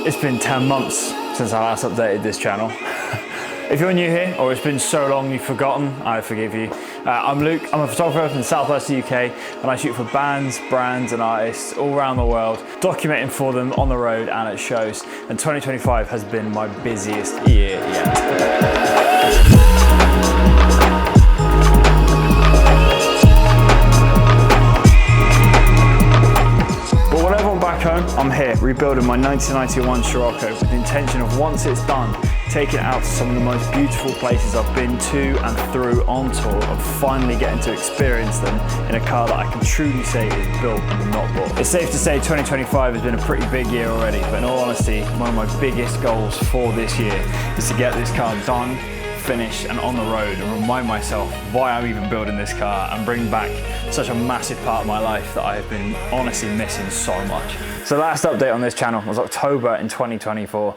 It's been 10 months since I last updated this channel. If you're new here, or it's been so long you've forgotten, I forgive you. I'm Luke, I'm a photographer from the southwest of the UK, and I shoot for bands, brands and artists all around the world, documenting for them on the road and at shows. And 2025 has been my busiest year yet. I'm here rebuilding my 1991 Scirocco with the intention of, once it's done, taking it out to some of the most beautiful places I've been to and through on tour, of finally getting to experience them in a car that I can truly say is built and not bought. It's safe to say 2025 has been a pretty big year already, but in all honesty, one of my biggest goals for this year is to get this car done, finished and on the road, and remind myself why I'm even building this car and bring back such a massive part of my life that I have been honestly missing so much. So the last update on this channel was October in 2024.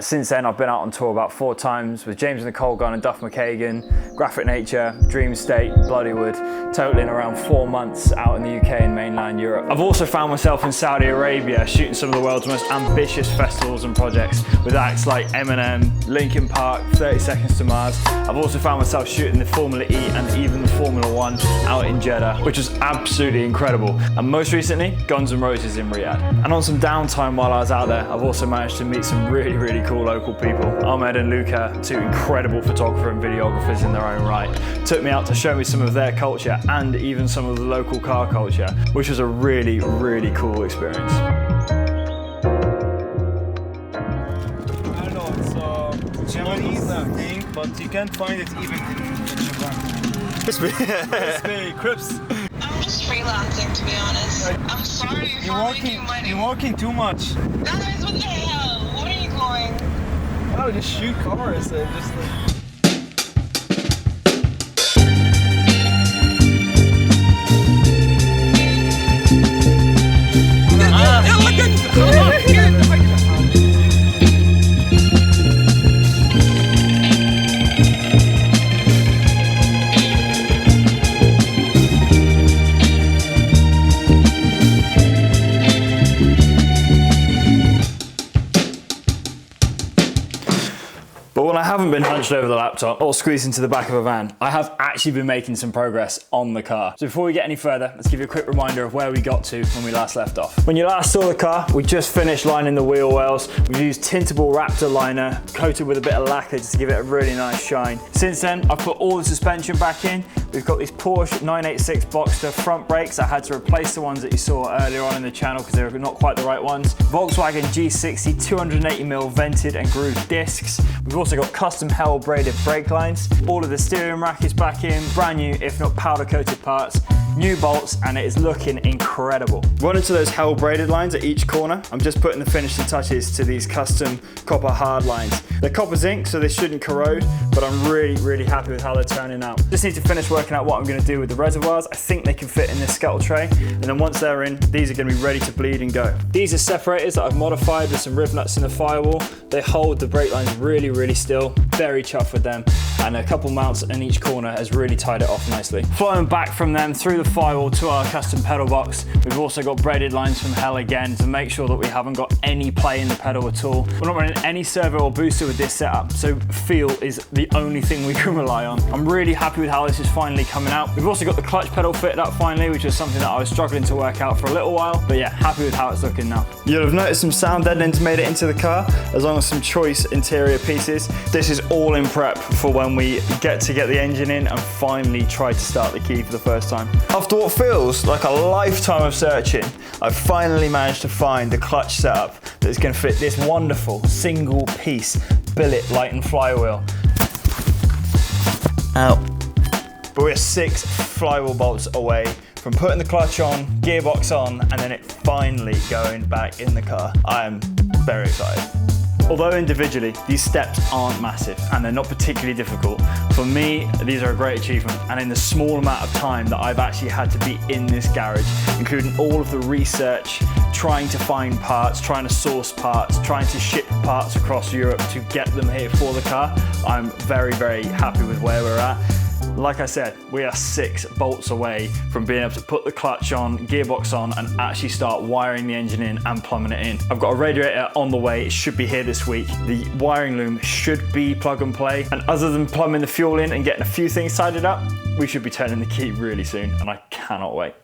Since then I've been out on tour about 4 times with James and Nicole Gunn and Duff McKagan, Graphic Nature, Dream State, Bloodywood, totaling around 4 months out in the UK and mainland Europe. I've also found myself in Saudi Arabia shooting some of the world's most ambitious festivals and projects with acts like Eminem, Linkin Park, 30 Seconds to Mars. I've also found myself shooting the Formula E and even the Formula 1 out in Jeddah, which was absolutely incredible. And most recently, Guns N' Roses in Riyadh. And on some downtime while I was out there, I've also managed to meet some really cool local people. Ahmed and Luca, 2 incredible photographers and videographers in their own right, took me out to show me some of their culture and even some of the local car culture, which was a really cool experience. I don't know, it's Japanese thing, but you can't find it even in Japan. Crispy, Crips. I'm just freelancing, to be honest. I'm sorry if I'm making money. You're working too much. Guys, what the hell? What are you going? Oh, just shoot cars and just like... But when I haven't been hunched over the laptop or squeezed into the back of a van, I have actually been making some progress on the car. So before we get any further, let's give you a quick reminder of where we got to when we last left off. When you last saw the car, we just finished lining the wheel wells. We've used tintable Raptor liner, coated with a bit of lacquer just to give it a really nice shine. Since then, I've put all the suspension back in. We've got these Porsche 986 Boxster front brakes. I had to replace the ones that you saw earlier on in the channel because they were not quite the right ones. Volkswagen G60 280mm vented and grooved discs. We've also got custom hell braided brake lines. All of the steering rack is back in, brand new, if not powder coated parts, new bolts, and it is looking incredible. Run into those hell braided lines at each corner. I'm just putting the finishing touches to these custom copper hard lines. They're copper zinc, so they shouldn't corrode, but I'm really happy with how they're turning out. Just need to finish working out what I'm gonna do with the reservoirs. I think they can fit in this scuttle tray, and then once they're in, these are gonna be ready to bleed and go. These are separators that I've modified with some riv nuts in the firewall. They hold the brake lines really still, very chuffed with them, and a couple mounts in each corner has really tied it off nicely. Flowing back from them through the firewall to our custom pedal box, we've also got braided lines from hell again to make sure that we haven't got any play in the pedal at all. We're not running any servo or booster with this setup, so feel is the only thing we can rely on. I'm really happy with how this is finally coming out. We've also got the clutch pedal fitted up finally, which is something that I was struggling to work out for a little while, but yeah, happy with how it's looking now. You'll have noticed some sound deadening's made it into the car, as long as some choice interior pieces. This is all in prep for when we get the engine in and finally try to start the key for the first time. After what feels like a lifetime of searching, I've finally managed to find the clutch setup that's going to fit this wonderful single piece billet light and flywheel. Ow. But we're 6 flywheel bolts away from putting the clutch on, gearbox on, and then it finally going back in the car. I am very excited. Although individually, these steps aren't massive and they're not particularly difficult, for me, these are a great achievement. And in the small amount of time that I've actually had to be in this garage, including all of the research, trying to find parts, trying to source parts, trying to ship parts across Europe to get them here for the car, I'm very happy with where we're at. Like I said, we are 6 bolts away from being able to put the clutch on, gearbox on, and actually start wiring the engine in and plumbing it in. I've got a radiator on the way. It should be here this week. The wiring loom should be plug and play. And other than plumbing the fuel in and getting a few things tidied up, we should be turning the key really soon, and I cannot wait.